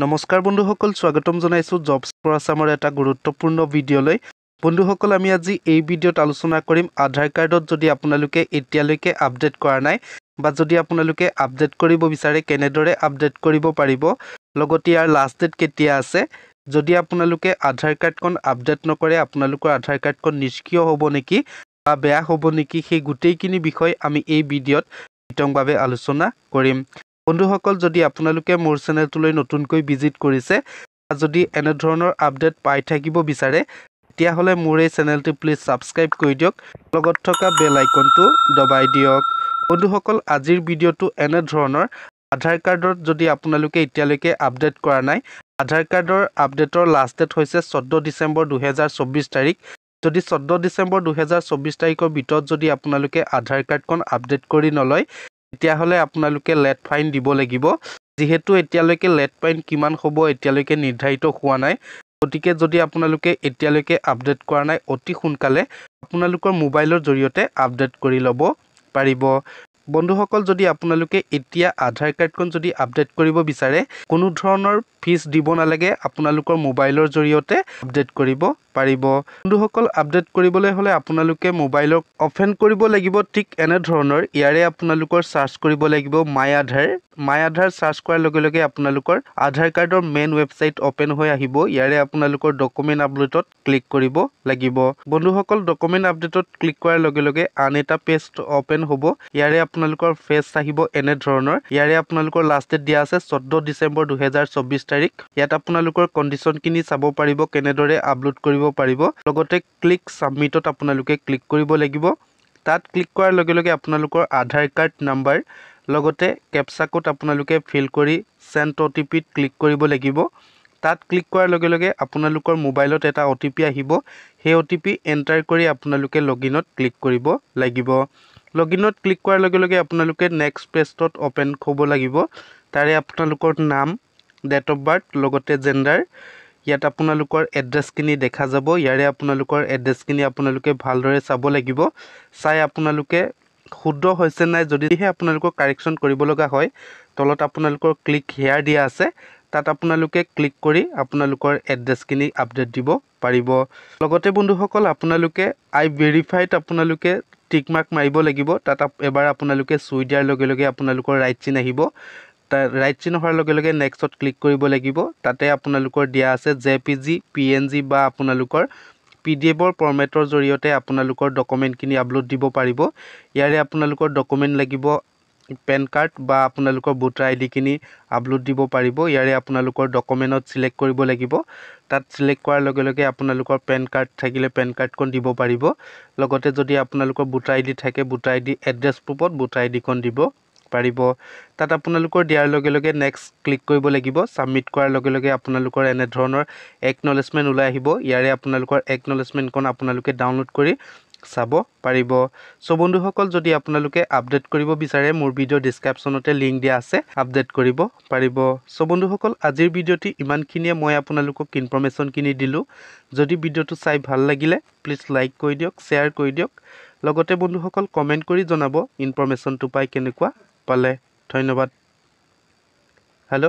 নমস্কাৰ বন্ধুসকল, স্বাগতম জনাইছো জবছ ফৰ আসামৰ এটা গুৰুত্বপূৰ্ণ ভিডিঅ'লৈ। বন্ধুসকল, আমি আজি এই ভিডিঅ'ত আলোচনা কৰিম আধাৰ কাৰ্ডত যদি আপোনালোকে এতিয়ালৈকে আপডেট কৰা নাই বা যদি আপোনালোকে আপডেট কৰিব বিচাৰে কেনেদৰে আপডেট কৰিব পাৰিব, লগতে ইয়াৰ লাষ্ট ডেট কেতিয়া আছে, যদি আপোনালোকে আধাৰ কাৰ্ডখন আপডেট নকৰে আপোনালোকৰ আধাৰ কাৰ্ডখন নিষ্ক্ৰিয় হ'ব নেকি বা বেয়া হ'ব নেকি, সেই গোটেইখিনি বিষয় আমি এই ভিডিঅ'ত বিতংভাৱে আলোচনা কৰিম। বন্ধুসকল, যদি আপোনালোকে মোৰ চেনেলটোলৈ নতুনকৈ ভিজিট কৰিছে যদি এনে ধৰণৰ আপডেট পাই থাকিব বিচাৰে তেতিয়াহ'লে মোৰ এই চেনেলটো প্লিজ ছাবস্ক্ৰাইব কৰি দিয়ক, লগত থকা বেল আইকনটো দবাই দিয়ক। বন্ধুসকল, আজিৰ ভিডিঅ'টো এনে ধৰণৰ আধাৰ কাৰ্ডত যদি আপোনালোকে এতিয়ালৈকে আপডেট কৰা নাই, আধাৰ কাৰ্ডৰ আপডেটৰ লাষ্ট ডেট হৈছে 14 ডিচেম্বৰ 2024 তাৰিখ। যদি 14 ডিচেম্বৰ 2024 তাৰিখৰ ভিতৰত যদি আপোনালোকে আধাৰ কাৰ্ডখন আপডেট কৰি নলয় তেতিয়াহ'লে আপোনালোকে লেট ফাইন দিব লাগিব। যিহেতু এতিয়ালৈকে লেট ফাইন কিমান হ'ব এতিয়ালৈকে নিৰ্ধাৰিত হোৱা নাই, গতিকে যদি আপোনালোকে এতিয়ালৈকে আপডেট কৰা নাই অতি সোনকালে আপোনালোকৰ মোবাইলৰ জৰিয়তে আপডেট কৰি ল'ব পাৰিব। বন্ধুসকল, যদি আপোনালোকে এতিয়া আধাৰ কাৰ্ডখন যদি আপডেট কৰিব বিচাৰে কোনো ধৰণৰ ফিজ দিব নালাগে, আপোনালোকৰ মোবাইলৰ জৰিয়তে আপডেট কৰিব পাৰিব। বন্ধুসকল, আপডেট কৰিবলৈ হ'লে আপোনালোকে মোবাইলক অপেন কৰিব লাগিব। ঠিক এনে ধৰণৰ ইয়াৰে আপোনালোকৰ চাৰ্চ কৰিব লাগিব মাই আধাৰ চাৰ্চ কৰাৰ লগে লগে আপোনালোকৰ আধাৰ কাৰ্ডৰ মেইন ৱেবছাইট অপেন হৈ আহিব। ইয়াৰে আপোনালোকৰ ডকুমেণ্ট আপডেটত ক্লিক কৰিব লাগিব। বন্ধুসকল, ডকুমেণ্ট আপডেটত ক্লিক কৰাৰ লগে লগে আন এটা পেজ অপেন হ'ব। ইয়াৰে আপোনালোকৰ পেজ আহিব এনে ধৰণৰ। ইয়াৰে আপোনালোকৰ লাষ্ট ডেট দিয়া আছে 14 ডিচেম্বৰ 2024 তাৰিখ। ইয়াত আপোনালোকৰ কণ্ডিশ্যনখিনি চাব পাৰিব, কেনেদৰে আপলোড কৰিব পাৰিব। লগতে ক্লিক ছাবমিটত আপোনালোকে ক্লিক কৰিব লাগিব। তাত ক্লিক কৰাৰ লগে লগে আপোনালোকৰ আধাৰ কাৰ্ড নাম্বাৰ লগতে কেপচা কোড আপোনালোকে ফিল কৰি চেণ্ড OTPত ক্লিক কৰিব লাগিব। তাত ক্লিক কৰাৰ লগে লগে আপোনালোকৰ মোবাইলত এটা OTP আহিব। সেই OTP এণ্টাৰ কৰি আপোনালোকে লগইনত ক্লিক কৰিব লাগিব। লগইনত ক্লিক কৰাৰ লগে লগে আপোনালোকে নেক্সট পেজত অপেন হ'ব লাগিব। তাৰে আপোনালোকৰ নাম, ডেট অফ বাৰ্থ লগতে জেণ্ডাৰ, ইয়াত আপোনালোকৰ এড্ৰেছখিনি দেখা যাব। ইয়াৰে আপোনালোকৰ এড্ৰেছখিনি আপোনালোকে ভালদৰে চাব লাগিব। চাই আপোনালোকে শুদ্ধ হৈছে নাই, যদিহে আপোনালোকৰ কাৰেকশ্যন কৰিব লগা হয় তলত আপোনালোকৰ ক্লিক হেয়াৰ দিয়া আছে, তাত আপোনালোকে ক্লিক কৰি আপোনালোকৰ এড্ৰেছখিনি আপডেট দিব পাৰিব। লগতে বন্ধুসকল, আপোনালোকে আই ভেৰিফাইড আপোনালোকে টিক মাৰ্ক মাৰিব লাগিব। তাত এবাৰ আপোনালোকে চুই দিয়াৰ লগে লগে আপোনালোকৰ ৰাইট চিন আহিব। ৰাইট চিন অহাৰ লগে লগে নেক্সটত ক্লিক কৰিব লাগিব। তাতে আপোনালোকৰ দিয়া আছে JPG, PNG বা আপোনালোকৰ PDF ফৰ্মেটৰ জৰিয়তে আপোনালোকৰ ডকুমেণ্টখিনি আপলোড দিব পাৰিব। ইয়াৰে আপোনালোকৰ ডকুমেণ্ট লাগিব পেন কাৰ্ড বা আপোনালোকৰ ভোটাৰ আইডিখিনি আপলোড দিব পাৰিব। ইয়াৰে আপোনালোকৰ ডকুমেণ্টত চিলেক্ট কৰিব লাগিব। তাত চিলেক্ট কৰাৰ লগে লগে আপোনালোকৰ পেন কাৰ্ড থাকিলে পেন কাৰ্ডখন দিব পাৰিব। লগতে যদি আপোনালোকৰ ভোটাৰ আইডি থাকে ভোটাৰ আইডি এড্ৰেছ প্ৰুফত ভোটাৰ আইডিখন দিব পাৰিব। তাত আপোনালোকৰ দিয়াৰ লগে লগে নেক্সট ক্লিক কৰিব লাগিব। ছাবমিট কৰাৰ লগে লগে আপোনালোকৰ এনে ধৰণৰ একনলেজমেণ্ট ওলাই আহিব। ইয়াৰে আপোনালোকৰ একনলেজমেণ্টখন আপোনালোকে ডাউনলোড কৰি চাব পাৰিব। চ' বন্ধুসকল, যদি আপোনালোকে আপডেট কৰিব বিচাৰে মোৰ ভিডিঅ' ডিছক্ৰিপশ্যনতে লিংক দিয়া আছে, আপডেট কৰিব পাৰিব। চ' বন্ধুসকল, আজিৰ ভিডিঅ'টি ইমানখিনিয়ে মই আপোনালোকক ইনফৰ্মেশ্যনখিনি দিলোঁ। যদি ভিডিঅ'টো চাই ভাল লাগিলে প্লিজ লাইক কৰি দিয়ক, শ্বেয়াৰ কৰি দিয়ক। লগতে বন্ধুসকল কমেণ্ট কৰি জনাব ইনফৰ্মেশ্যনটো পাই কেনেকুৱা পালে। ধন্যবাদ। হেল্ল'।